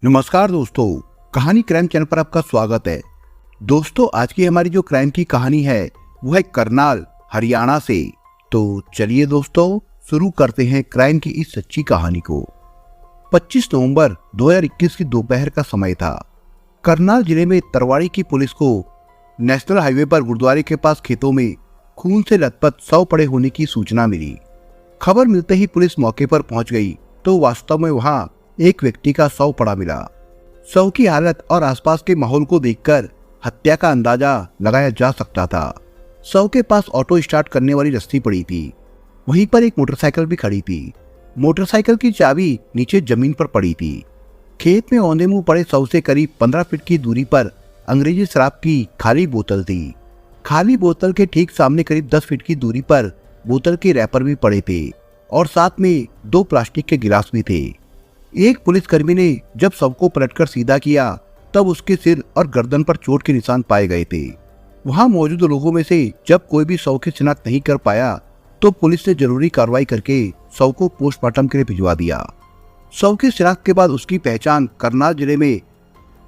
नमस्कार दोस्तों, कहानी क्राइम चैनल पर आपका स्वागत है। दोस्तों, आज की हमारी जो क्राइम की कहानी है वो है करनाल, हरियाणा से। तो चलिए दोस्तों, शुरू करते हैं क्राइम की इस सच्ची कहानी को। 25 नवंबर 2021 की दोपहर का समय था। करनाल जिले में तरवाड़ी की पुलिस को नेशनल हाईवे पर गुरुद्वारे के पास खेतों में खून से लथपथ शव पड़े होने की सूचना मिली। खबर मिलते ही पुलिस मौके पर पहुंच गई तो वास्तव में वहां एक व्यक्ति का शव पड़ा मिला। शव की हालत और आसपास के माहौल को देखकर हत्या का अंदाजा लगाया जा सकता था। शव के पास ऑटो स्टार्ट करने वाली रस्सी पड़ी थी। वहीं पर एक मोटरसाइकिल भी खड़ी थी। मोटरसाइकिल की चाबी नीचे जमीन पर पड़ी थी। खेत में औंधे मुंह पड़े शव से करीब 15 फीट की दूरी पर अंग्रेजी शराब की खाली बोतल थी। खाली बोतल के ठीक सामने करीब 10 फीट की दूरी पर बोतल के रैपर भी पड़े थे और साथ में 2 प्लास्टिक के गिलास भी थे। एक पुलिसकर्मी ने जब शव को पलटकर सीधा किया तब उसके सिर और गर्दन पर चोट के निशान पाए गए थे। वहां मौजूद लोगों में से जब कोई भी शव की शिनाख्त नहीं कर पाया तो पुलिस ने जरूरी कार्रवाई करके शव को पोस्टमार्टम के लिए भिजवा दिया। शव की शिनाख्त के बाद उसकी पहचान करनाल जिले में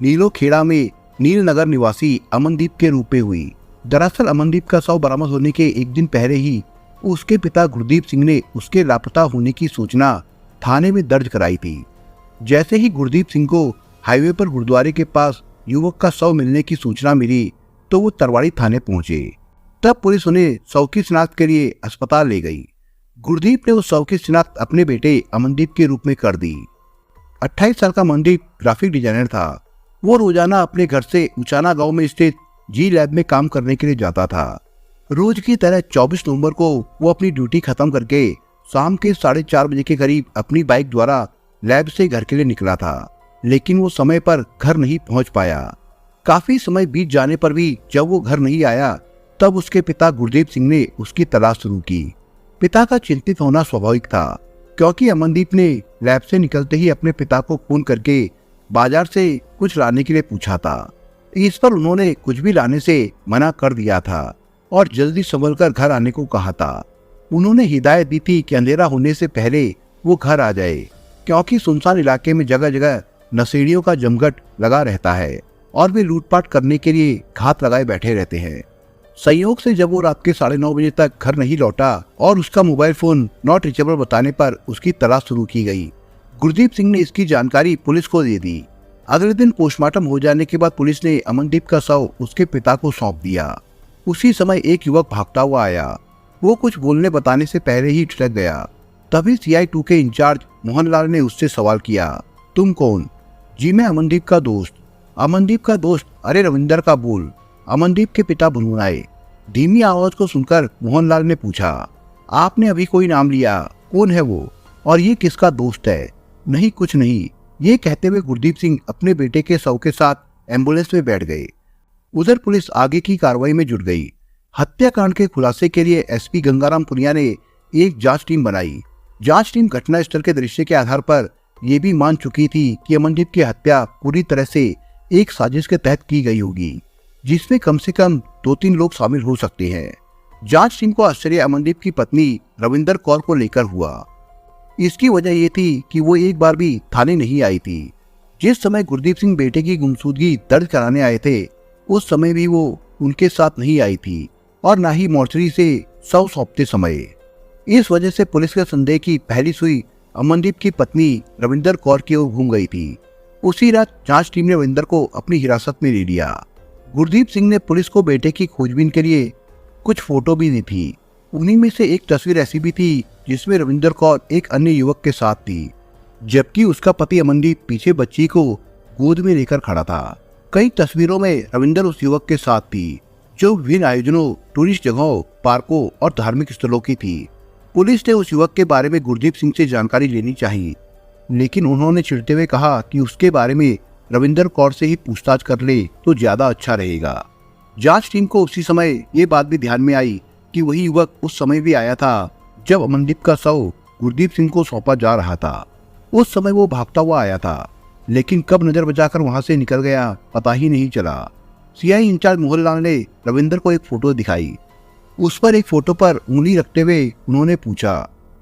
नीलोखेड़ा में नीलनगर निवासी अमनदीप के रूप में हुई। दरअसल अमनदीप का शव बरामद होने के एक दिन पहले ही उसके पिता गुरदीप सिंह ने उसके लापता होने की सूचना थाने में दर्ज कराई थी। जैसे ही गुरदीप सिंह को हाईवे पर गुरुद्वारे के पास युवक का शव मिलने की सूचना मिली तो वो तरवाड़ी थाने पहुंचे। तब पुलिस उन्हें शव की शिनाख्त के लिए अस्पताल ले गई। गुरदीप ने उस शव की शिनाख्त अपने बेटे अमनदीप के रूप में कर दी। 28 साल का अमनदीप ग्राफिक डिजाइनर था। वो रोजाना अपने घर से उचाना गांव में स्थित जी लैब में काम करने के लिए जाता था। रोज की तरह 24 नवंबर को वो अपनी ड्यूटी खत्म करके शाम के 4:30 बजे के करीब अपनी बाइक द्वारा लैब से घर के लिए निकला था, लेकिन वो समय पर घर नहीं पहुंच पाया। काफी समय बीत जाने पर भी जब वो घर नहीं आया तब उसके पिता गुरदीप सिंह ने उसकी तलाश शुरू की। पिता का चिंतित होना स्वाभाविक था क्योंकि अमनदीप ने लैब से निकलते ही अपने पिता को फोन करके बाजार से कुछ लाने के लिए पूछा था। इस पर उन्होंने कुछ भी लाने से मना कर दिया था और जल्दी संभल कर घर आने को कहा था। उन्होंने हिदायत दी थी कि अंधेरा होने से पहले वो घर आ जाए क्योंकि सुनसान इलाके में जगह जगह नशेड़ियों का जमघट लगा रहता है और वे लूटपाट करने के लिए घात लगाए बैठे रहते हैं। संयोग से जब वो रात के 9:30 बजे तक घर नहीं लौटा और उसका मोबाइल फोन नॉट रीचेबल बताने पर उसकी तलाश शुरू की गई। गुरदीप सिंह ने इसकी जानकारी पुलिस को दे दी। अगले दिन पोस्टमार्टम हो जाने के बाद पुलिस ने अमनदीप का शव उसके पिता को सौंप दिया। उसी समय एक युवक भागता हुआ आया। वो कुछ बोलने बताने से पहले ही ठिठक गया। तभी CI2 के इंचार्ज मोहनलाल ने उससे सवाल किया, तुम कौन? जी मैं अमनदीप का दोस्त। अमनदीप का दोस्त? अरे रविंदर का बोल। अमनदीप के पिता भुनभुनाए। धीमी आवाज को सुनकर मोहनलाल ने पूछा, आपने अभी कोई नाम लिया, कौन है वो और ये किसका दोस्त है? नहीं कुछ नहीं, ये कहते हुए गुरदीप सिंह अपने बेटे के शव के साथ एम्बुलेंस में बैठ गए। उधर पुलिस आगे की कार्रवाई में जुट गई। हत्याकांड के खुलासे के लिए SP गंगाराम पुनिया ने एक जांच टीम बनाई। जांच टीम घटनास्थल के दृश्य के आधार पर यह भी मान चुकी थी कि अमनदीप की हत्या पूरी तरह से एक साजिश के तहत की गई होगी जिसमें कम से कम 2-3 लोग शामिल हो सकते हैं। जांच टीम को आश्चर्य अमनदीप की पत्नी रविंदर कौर को लेकर हुआ। इसकी वजह यह थी कि वो एक बार भी थाने नहीं आई थी। जिस समय गुरदीप सिंह बेटे की गुमशुदगी दर्ज कराने आए थे उस समय भी वो उनके साथ नहीं आई थी और न ही मोर्चरी से शव सौंपते समय। इस वजह से पुलिस के संदेह की पहली सुई अमनदीप की पत्नी रविंदर कौर की ओर घूम गई थी। उसी रात जांच टीम ने रविंदर को अपनी हिरासत में ले लिया। गुरदीप सिंह ने पुलिस को बेटे की खोजबीन के लिए कुछ फोटो भी दी थी। उन्हीं में से एक तस्वीर ऐसी भी थी जिसमें रविंदर कौर एक अन्य युवक के साथ थी, जबकि उसका पति अमनदीप पीछे बच्ची को गोद में लेकर खड़ा था। कई तस्वीरों में रविंदर उस युवक के साथ थी जो विभिन्न आयोजनों, टूरिस्ट जगहों, पार्कों और धार्मिक स्थलों की थी। पुलिस ने उस युवक के बारे में गुरदीप सिंह से जानकारी लेनी चाहिए, लेकिन उन्होंने चिढ़ते हुए कहा कि उसके बारे में रविंदर कौर से ही पूछताछ कर ले तो ज्यादा अच्छा रहेगा। जांच टीम को उसी समय ये बात भी ध्यान में आई कि वही युवक उस समय भी आया था जब अमनदीप का शव गुरदीप सिंह को सौंपा जा रहा था। उस समय वो भागता हुआ आया था, लेकिन कब नजर बचाकर वहां से निकल गया पता ही नहीं चला। CI इंचार्ज मोहनलाल ने रविंदर को एक फोटो दिखाई। उस पर एक फोटो पर उंगली रखते हुए उन्होंने पूछा,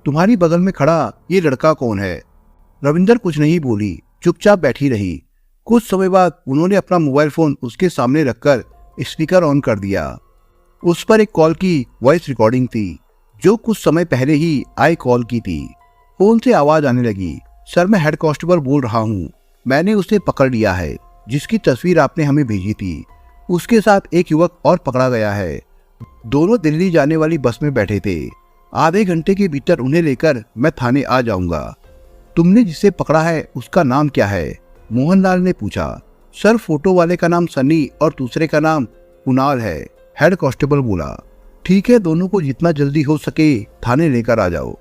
तुम्हारी बगल में खड़ा ये लड़का कौन है? रविंदर कुछ नहीं बोली। चुपचाप बैठी रही। कुछ समय बाद उन्होंने अपना मोबाइल फोन उसके सामने रखकर स्पीकर ऑन कर दिया। उस पर एक कॉल की वॉइस रिकॉर्डिंग थी जो कुछ समय पहले ही आई कॉल की थी। फोन से आवाज आने लगी, सर मैं हेड कांस्टेबल बोल रहा हूँ, मैंने उसे पकड़ लिया है जिसकी तस्वीर आपने हमें भेजी थी। उसके साथ एक युवक और पकड़ा गया है। दोनों दिल्ली जाने वाली बस में बैठे थे। आधे घंटे के भीतर उन्हें लेकर मैं थाने आ जाऊंगा। तुमने जिसे पकड़ा है उसका नाम क्या है? मोहनलाल ने पूछा। सर फोटो वाले का नाम सनी और दूसरे का नाम कुणाल है, हेड कांस्टेबल बोला। ठीक है, दोनों को जितना जल्दी हो सके थाने लेकर आ जाओ।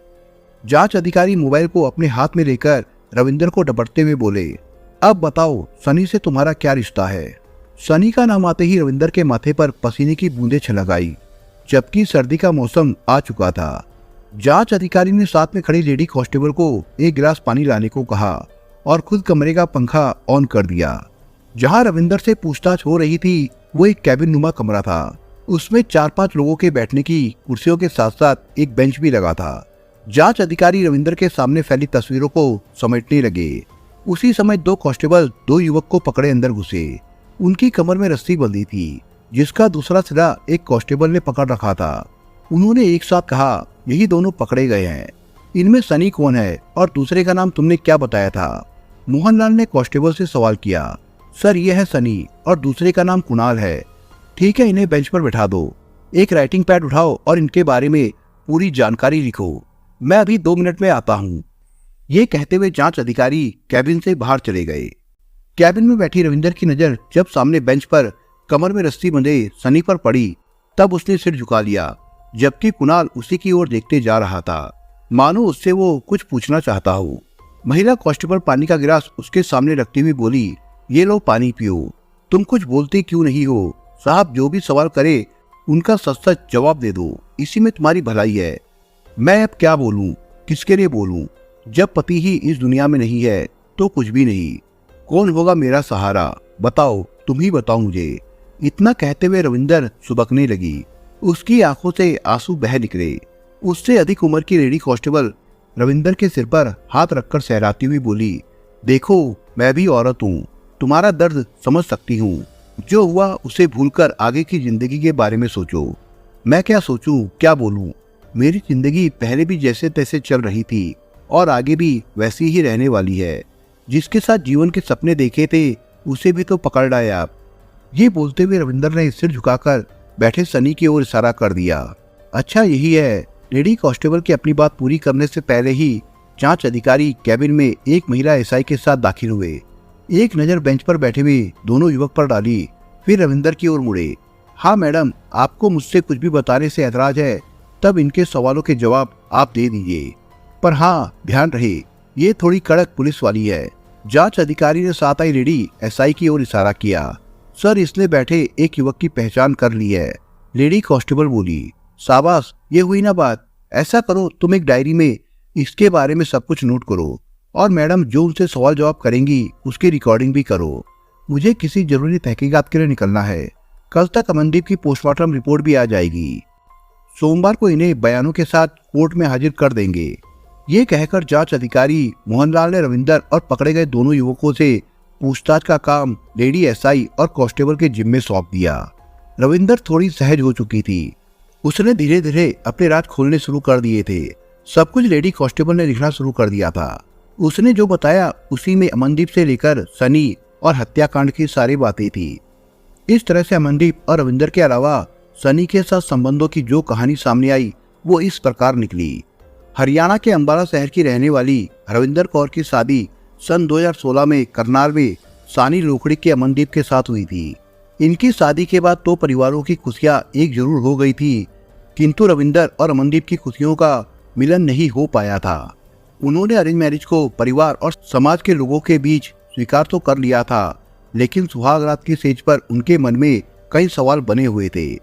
जांच अधिकारी मोबाइल को अपने हाथ में लेकर रविंदर को डपटते हुए बोले, अब बताओ सनी से तुम्हारा क्या रिश्ता है? सनी का नाम आते ही रविंदर के माथे पर पसीने की बूंदें छलक आई, जबकि सर्दी का मौसम आ चुका था। जांच अधिकारी ने साथ में खड़ी लेडी कांस्टेबल को एक गिलास पानी लाने को कहा और खुद कमरे का पंखा ऑन कर दिया। जहां रविंदर से पूछताछ हो रही थी वो एक कैबिन नुमा कमरा था। उसमें 4-5 लोगों के बैठने की कुर्सियों के साथ साथ एक बेंच भी लगा था। जांच अधिकारी रविंदर के सामने फैली तस्वीरों को समेटने लगे। उसी समय 2 कांस्टेबल 2 युवक को पकड़े अंदर घुसे। उनकी कमर में रस्सी बंधी थी जिसका दूसरा सिरा एक कांस्टेबल ने पकड़ रखा था। उन्होंने एक साथ कहा, यही दोनों पकड़े गए हैं। इनमें सनी कौन है और दूसरे का नाम तुमने क्या बताया था? मोहनलाल ने कांस्टेबल से सवाल किया। सर ये है सनी और दूसरे का नाम कुणाल है। ठीक है, इन्हें बेंच पर बैठा दो। एक राइटिंग पैड उठाओ और इनके बारे में पूरी जानकारी लिखो। मैं अभी 2 मिनट में आता हूँ। ये कहते हुए जांच अधिकारी कैबिन से बाहर चले गए। कैबिन में बैठी रविंदर की नजर जब सामने बेंच पर कमर में रस्सी बंधे सनी पर पड़ी तब उसने सिर झुका लिया, जबकि कुणाल उसी की ओर देखते जा रहा था, मानो उससे वो कुछ पूछना चाहता हो। महिला कांस्टेबल पानी का गिलास उसके सामने रखती हुई बोली, ये लो पानी पियो। तुम कुछ बोलते क्यों नहीं हो? साहब जो भी सवाल करे उनका सच सच जवाब दे दो, इसी में तुम्हारी भलाई है। मैं अब क्या बोलूं, किसके लिए बोलूं? जब पति ही इस दुनिया में नहीं है तो कुछ भी नहीं। कौन होगा मेरा सहारा? बताओ, तुम ही बताओ मुझे। इतना कहते हुए रविंदर सुबकने लगी। उसकी आंखों से आंसू बह निकले। उससे अधिक उम्र की लेडी कांस्टेबल रविंदर के सिर पर हाथ रखकर सहराती हुई बोली, देखो मैं भी औरत हूँ, तुम्हारा दर्द समझ सकती हूँ। जो हुआ उसे भूलकर आगे की जिंदगी के बारे में सोचो। मैं क्या सोचूं, क्या बोलूं? मेरी जिंदगी पहले भी जैसे तैसे चल रही थी और आगे भी वैसी ही रहने वाली है। जिसके साथ जीवन के सपने देखे थे उसे भी तो पकड़ लाए आप। ये बोलते हुए रविंदर ने सिर झुकाकर बैठे सनी की ओर इशारा कर दिया। अच्छा यही है। लेडी कांस्टेबल की अपनी बात पूरी करने से पहले ही जांच अधिकारी कैबिन में एक महिला एसआई के साथ दाखिल हुए। एक नजर बेंच पर बैठे हुए दोनों युवक पर डाली, फिर रविंदर की ओर मुड़े। हाँ मैडम, आपको मुझसे कुछ भी बताने से ऐतराज है तब इनके सवालों के जवाब आप दे दीजिए, पर हाँ ध्यान रहे ये थोड़ी कड़क पुलिस वाली है। जांच अधिकारी ने साथ आई लेडी एसआई की ओर इशारा किया। सर इसने बैठे एक युवक की पहचान कर ली है, लेडी कांस्टेबल बोली। शाबाश, ये हुई ना बात। ऐसा करो तुम एक डायरी में इसके बारे में सब कुछ नोट करो और मैडम जो उनसे सवाल जवाब करेंगी उसकी रिकॉर्डिंग भी करो। मुझे किसी जरूरी तहकीकात के लिए निकलना है। कल तक अमनदीप की पोस्टमार्टम रिपोर्ट भी आ जाएगी। सोमवार को इन्हें बयानों के साथ कोर्ट में हाजिर कर देंगे। ये कहकर जांच अधिकारी मोहनलाल ने रविंदर और पकड़े गए दोनों युवकों से पूछताछ का काम लेडी एसआई और कांस्टेबल के जिम्मे सौंप दिया। रविंदर थोड़ी सहज हो चुकी थी। उसने धीरे धीरे अपने राज खोलने शुरू कर दिए थे। सब कुछ लेडी कांस्टेबल ने लिखना शुरू कर दिया था। उसने जो बताया उसी में अमनदीप से लेकर सनी और हत्याकांड की सारी बातें थी। इस तरह से अमनदीप और रविंदर के अलावा सनी के साथ संबंधों की जो कहानी सामने आई वो इस प्रकार निकली। हरियाणा के अंबाला शहर की रहने वाली रविंदर कौर की शादी सन 2016 में करनाल में सानी लोखड़ी के अमनदीप के साथ हुई थी। इनकी शादी के बाद 2 परिवारों की खुशियां एक जरूर हो गई थी, किंतु रविंदर और अमनदीप की खुशियों का मिलन नहीं हो पाया था। उन्होंने अरेंज मैरिज को परिवार और समाज के लोगों के बीच स्वीकार तो कर लिया था, लेकिन सुहागरात की सेज पर उनके मन में कई सवाल बने हुए थे।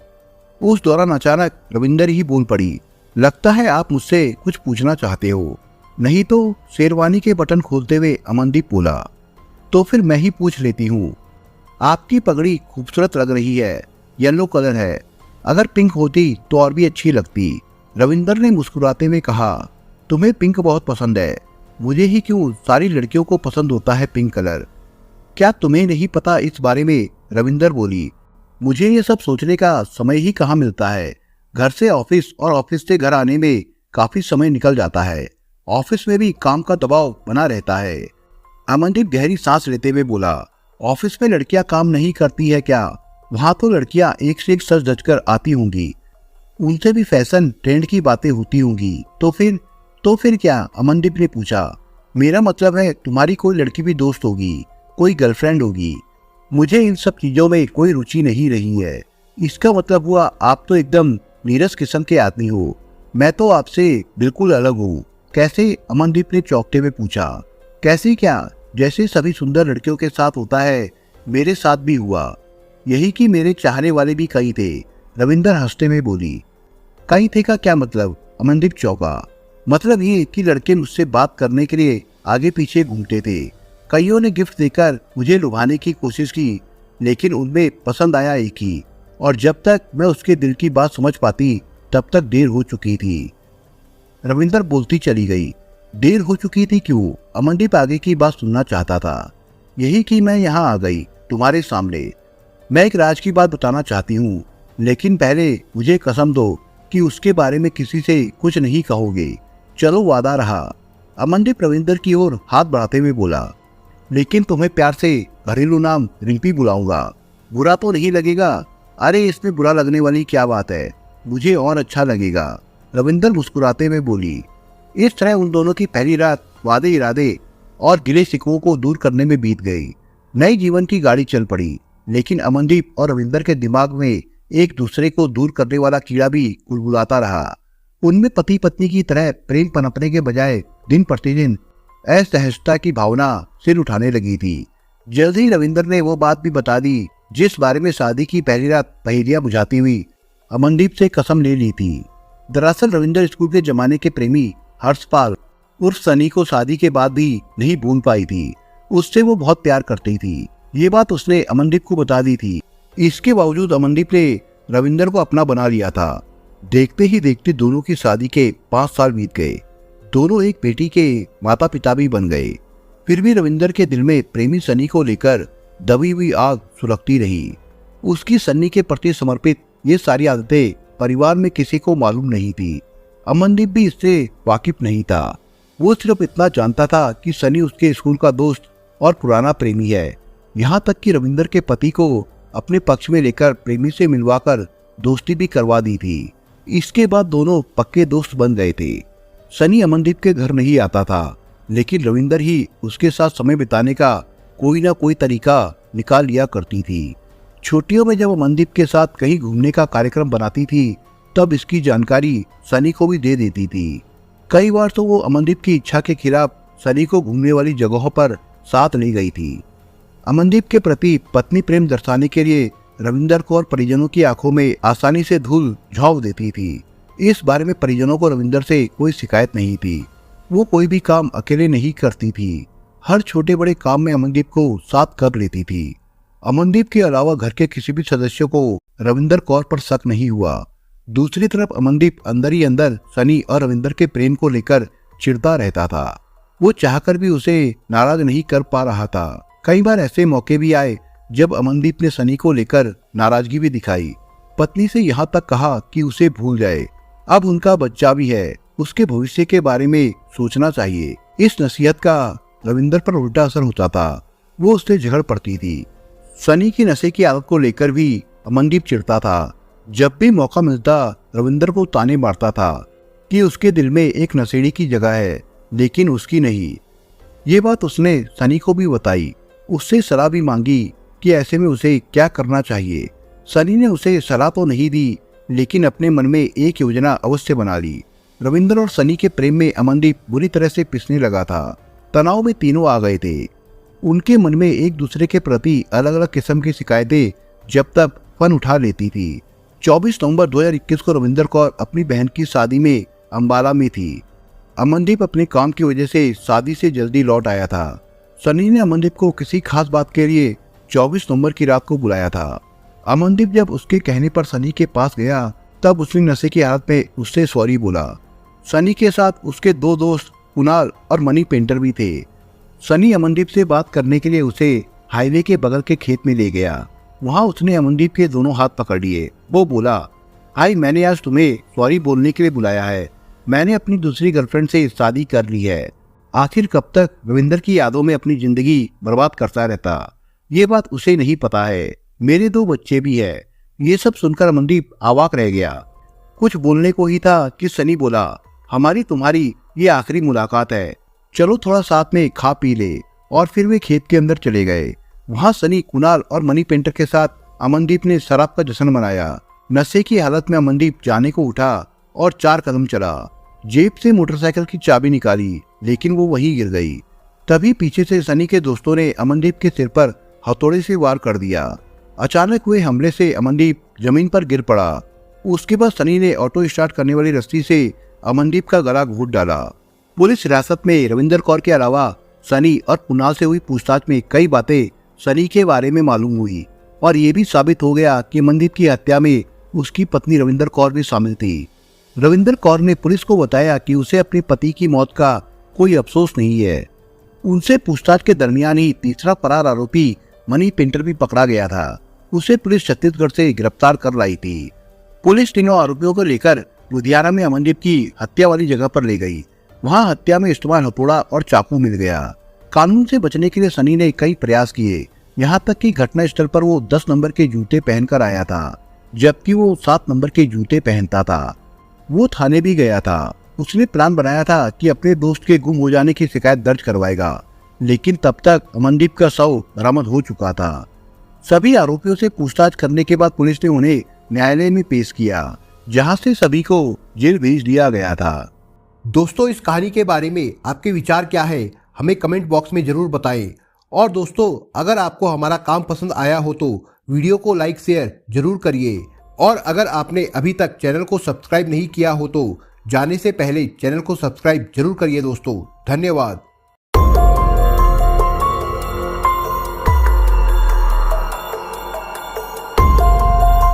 उस दौरान अचानक रविंदर ही बोल पड़ी, लगता है आप मुझसे कुछ पूछना चाहते हो। नहीं तो शेरवानी के बटन खोलते हुए अमनदीप बोला। तो फिर मैं ही पूछ लेती हूँ। आपकी पगड़ी खूबसूरत लग रही है, येलो कलर है, अगर पिंक होती तो और भी अच्छी लगती। रविंदर ने मुस्कुराते हुए कहा, तुम्हें पिंक बहुत पसंद है, मुझे ही क्यों सारी लड़कियों को पसंद होता है पिंक कलर। क्या तुम्हें नहीं पता इस बारे में? रविंदर बोली। मुझे ये सब सोचने का समय ही कहाँ मिलता है। घर से ऑफिस और ऑफिस से घर आने में काफी समय निकल जाता है। ऑफिस में भी काम का दबाव बना रहता है। अमनदीप गहरी सांस लेते हुए बोला, ऑफिस में लड़कियां काम नहीं करती है क्या? वहां तो लड़कियां एक से एक सज धज कर आती होंगी, उनसे भी फैशन ट्रेंड की बातें होती होंगी। तो फिर क्या? अमनदीप ने पूछा। मेरा मतलब है तुम्हारी कोई लड़की भी दोस्त होगी, कोई गर्लफ्रेंड होगी। मुझे इन सब चीजों में कोई रुचि नहीं रही है। इसका मतलब हुआ आप तो एकदम नीरस किस्म के आदमी हो। मैं तो आपसे बिल्कुल अलग हूँ। कैसे? अमनदीप ने चौंकते हुए पूछा। कैसे क्या? जैसे सभी सुंदर लड़कियों के साथ होता है मेरे साथ भी हुआ। यही कि मेरे चाहने वाले भी कई थे। रविंदर हंसते में बोली। कई थे का क्या मतलब? अमनदीप चौंका। मतलब ये कि लड़के मुझसे बात करने के लिए आगे पीछे घूमते थे। कईयों ने गिफ्ट देकर मुझे लुभाने की कोशिश की, लेकिन उनमें पसंद आया एक ही, और जब तक मैं उसके दिल की बात समझ पाती तब तक देर हो चुकी थी। रविंदर बोलती चली गई। देर हो चुकी थी क्यों? अमनदीप आगे की बात सुनना चाहता था। यही कि मैं यहाँ आ गई तुम्हारे सामने। मैं एक राज की बात बताना चाहती हूँ, लेकिन पहले मुझे कसम दो कि उसके बारे में किसी से कुछ नहीं कहोगे। चलो वादा रहा। अमनदीप रविंदर की ओर हाथ बढ़ाते हुए बोला। लेकिन तुम्हें प्यार से घरेलू नाम रिंपी बुलाऊंगा। बुरा तो नहीं लगेगा? अरे इसमें बुरा लगने वाली क्या बात है, मुझे और अच्छा लगेगा। रविंदर मुस्कुराते हुए बोली। इस तरह उन दोनों की पहली रात वादे इरादे और गिले शिकवों को दूर करने में बीत गई। नई जीवन की गाड़ी चल पड़ी, लेकिन अमनदीप और रविंदर के दिमाग में एक दूसरे को दूर करने वाला कीड़ा भी कुलबुलाता रहा। उनमें पति पत्नी की तरह प्रेम पनपने के बजाय दिन प्रतिदिन असहजता की भावना सिर उठाने लगी थी। जल्द ही रविंदर ने वो बात भी बता दी जिस बारे में शादी की पहली रात पहेलियां बुझाती हुई अमनदीप से कसम ले ली थी। दरअसल रविंदर स्कूल के जमाने के प्रेमी हर्षपाल उर्फ सनी को शादी के बाद भी नहीं भूल पाई थी। उससे वो बहुत प्यार करती थी। ये बात उसने अमनदीप को बता दी थी। इसके बावजूद अमनदीप ने रविंदर को अपना बना लिया था। देखते ही देखते दोनों की शादी के 5 साल बीत गए। दोनों एक बेटी के माता पिता भी बन गए। फिर भी रविंदर के दिल में प्रेमी सनी को लेकर दबी हुई आग सुलगती रही। उसकी सन्नी के प्रति समर्पित ये सारी आदतें परिवार में किसी को मालूम नहीं थी। अमनदीप भी इससे वाकिफ नहीं था। वो सिर्फ इतना जानता था कि सनी उसके स्कूल का दोस्त और पुराना प्रेमी है। यहाँ तक कि रविंदर के पति को अपने पक्ष में लेकर प्रेमी से मिलवाकर दोस्ती भी करवा दी थी। इसके बाद दोनों पक्के दोस्त बन गए थे। सनी अमनदीप के घर नहीं आता था, लेकिन रविंदर ही उसके साथ समय बिताने का कोई ना कोई तरीका निकाल लिया करती थी। छुट्टियों में जब अमनदीप के साथ कहीं घूमने का कार्यक्रम बनाती थी, तब इसकी जानकारी सनी को भी दे देती थी। कई बार तो वो अमनदीप की इच्छा के खिलाफ सनी को घूमने वाली जगहों पर साथ ले गई थी। अमनदीप के प्रति पत्नी प्रेम दर्शाने के लिए रविंदर को और परिजनों की आंखों में आसानी से धूल झोंक देती थी। इस बारे में परिजनों को रविंदर से कोई शिकायत नहीं थी। वो कोई भी काम अकेले नहीं करती थी। हर छोटे बड़े काम में अमनदीप को साथ कर लेती थी। अमनदीप के अलावा घर के किसी भी सदस्य को रविंदर कौर पर शक नहीं हुआ। दूसरी तरफ अमनदीप अंदर ही अंदर सनी और रविंदर के प्रेम को लेकर चिढ़ता रहता था। वो चाहकर भी उसे नाराज नहीं कर पा रहा था। कई बार ऐसे मौके भी आए जब अमनदीप ने सनी को लेकर नाराजगी भी दिखाई। पत्नी से यहाँ तक कहा कि उसे भूल जाए, अब उनका बच्चा भी है, उसके भविष्य के बारे में सोचना चाहिए। इस नसीहत का रविंदर पर उल्टा असर होता था। वो उससे झगड़ पड़ती थी। सनी की नशे की आदत को लेकर भी अमनदीप चिढ़ता था। जब भी मौका मिलता रविंदर को ताने मारता था कि उसके दिल में एक नशेड़ी की जगह है, लेकिन उसकी नहीं। ये बात उसने सनी को भी बताई। उससे सलाह भी मांगी कि ऐसे में उसे क्या करना चाहिए। सनी ने उसे सलाह तो नहीं दी, लेकिन अपने मन में एक योजना अवश्य बना ली। रविंदर और सनी के प्रेम में अमनदीप बुरी तरह से पिसने लगा था। तनाव में तीनों आ गए थे। उनके मन में एक दूसरे के प्रति अलग अलग किस्म की शिकायतें जब तक फन उठा लेती थी। 24 नवंबर 2021 को रविंदर कौर अपनी बहन की शादी में अंबाला में थी। अमनदीप अपने काम की वजह से शादी से जल्दी लौट आया था। सनी ने अमनदीप को किसी खास बात के लिए 24 नवंबर की रात को बुलाया था। अमनदीप जब उसके कहने पर सनी के पास गया, तब उसने नशे की हालत में उससे सॉरी बोला। सनी के साथ उसके 2 दोस्त कुणाल और मनी पेंटर भी थे। सनी अमनदीप से बात करने के लिए उसे हाईवे के बगल के खेत में ले गया। वहां उसने अमनदीप के दोनों हाथ पकड़ लिए। वो बोला, भाई मैंने आज तुम्हें सॉरी बोलने के लिए बुलाया है। मैंने अपनी दूसरी गर्लफ्रेंड से शादी कर ली है। आखिर कब तक रविंदर की यादों में अपनी जिंदगी बर्बाद करता रहता। ये बात उसे नहीं पता है। मेरे 2 बच्चे भी है। ये सब सुनकर अमनदीप अवाक रह गया। कुछ बोलने को ही था कि सनी बोला, हमारी तुम्हारी ये आखिरी मुलाकात है, चलो थोड़ा साथ में खा पी ले। और फिर वे खेत के अंदर चले गए। वहां सनी, कुणाल और मनी पेंटर के साथ अमनदीप ने शराब का जश्न मनाया। नशे की हालत में अमनदीप जाने को उठा और 4 कदम चला। जेब से मोटरसाइकिल की चाबी निकाली, लेकिन वो वहीं गिर गई। तभी पीछे से सनी के दोस्तों ने अमनदीप के सिर पर हथौड़े से वार कर दिया। अचानक हुए हमले से अमनदीप जमीन पर गिर पड़ा। उसके बाद सनी ने ऑटो स्टार्ट करने वाली रस्सी से अमनदीप का गला घोंट डाला। पुलिस हिरासत में रविंदर कौर के अलावा सनी और कुणाल से हुई पूछताछ में कई बातें सनी के बारे में मालूम हुई और ये भी साबित हो गया कि अमनदीप की हत्या में उसकी पत्नी रविंदर कौर भी शामिल थी। रविंदर कौर ने पुलिस को बताया कि उसे अपने पति की मौत का कोई अफसोस नहीं है। उनसे पूछताछ के दरमियान ही तीसरा फरार आरोपी मनी पेंटर भी पकड़ा गया था। उसे पुलिस छत्तीसगढ़ से गिरफ्तार कर लाई थी। पुलिस तीनों आरोपियों को लेकर लुधियाना में अमनदीप की हत्या वाली जगह पर ले गई। वहां हत्या में इस्तेमाल हथौड़ा और चाकू मिल गया। कानून से बचने के लिए सनी ने कई प्रयास किए। यहाँ तक कि घटना स्थल पर वो 10 नंबर के जूते पहनकर आया था, जबकि वो 7 नंबर के जूते पहनता था। वो थाने भी गया था। उसने प्लान बनाया था कि अपने दोस्त के गुम हो जाने की शिकायत दर्ज करवाएगा, लेकिन तब तक अमनदीप का शव बरामद हो चुका था। सभी आरोपियों से पूछताछ करने के बाद पुलिस ने उन्हें न्यायालय में पेश किया, जहां से सभी को जेल भेज दिया गया था। दोस्तों, इस कहानी के बारे में आपके विचार क्या है, हमें कमेंट बॉक्स में जरूर बताएं। और दोस्तों, अगर आपको हमारा काम पसंद आया हो तो वीडियो को लाइक शेयर जरूर करिए। और अगर आपने अभी तक चैनल को सब्सक्राइब नहीं किया हो तो जाने से पहले चैनल को सब्सक्राइब जरूर करिए दोस्तों। धन्यवाद।